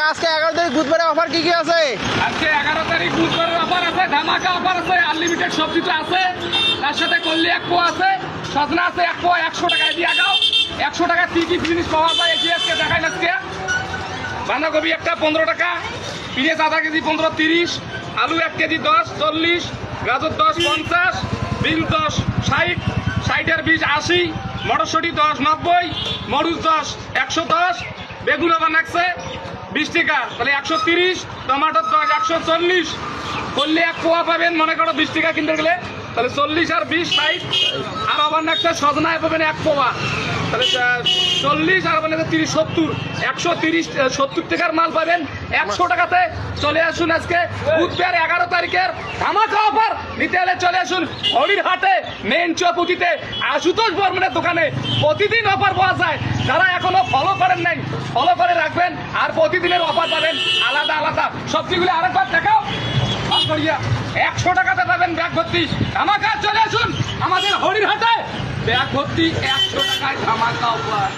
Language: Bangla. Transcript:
আজকে 11 তারিখ বুধবারে অফার কি কি আছে? আজকে 11 তারিখ বুধবারের অফার আছে, ধামাকা অফার আছে, আনলিমিটেড সবজিটা আছে, তার সাথে কল্লি 1 পোয়া আছে, সজনা আছে 1 পোয়া 100 টাকায় দিয়ে গাও। 100 টাকা কি কি জিনিস পাওয়া যায় এটি আজকে দেখাই না। আজকে বাঁধাকপি একটা 15 টাকা, পেঁয়াজ আধা কেজি 15-30, আলু 1 কেজি 10-40, গাজর 10-50, বিন 10-60, 60-এর বীজ 80, মটরশুঁটি 10-90, মরুচ 10-110, বেগুন আবার নাকছে 20 টাকা, তাহলে 130, টমাটো 10-140, করলে 1 পোয়া পাবেন মনে করো 20 টাকা কিনতে গেলে, তাহলে 40 আর 20 60, আর আবার নাকছে সজনায় পাবেন 1 পোয়া, তাহলে 40 আর মানে 30 70, 130-70 টাকার মাল পাবেন 100 টাকাতে। চলে আসুন আজকে বুধবার 11 তারিখের ধামাকা অফার নিতে হলে চলে আসুন হরিরহাটে মেন চৌপতিতে আশুতোষ বর্মনের দোকানে। প্রতিদিন অফার পাওয়া যায়, যারা এখনো ফলো করেন নাই ফলো করে রাখবেন, আর প্রতিদিনের অফার পাবেন আলাদা আলাদা। সবজিগুলো আরেকবার দেখাও 100 টাকাতে পাবেন ব্যাগ ভর্তি ধামাকা। চলে আসুন আমাদের হরিরহাটে ব্যাগ ভর্তি 100 টাকায় ধামাকা অফার।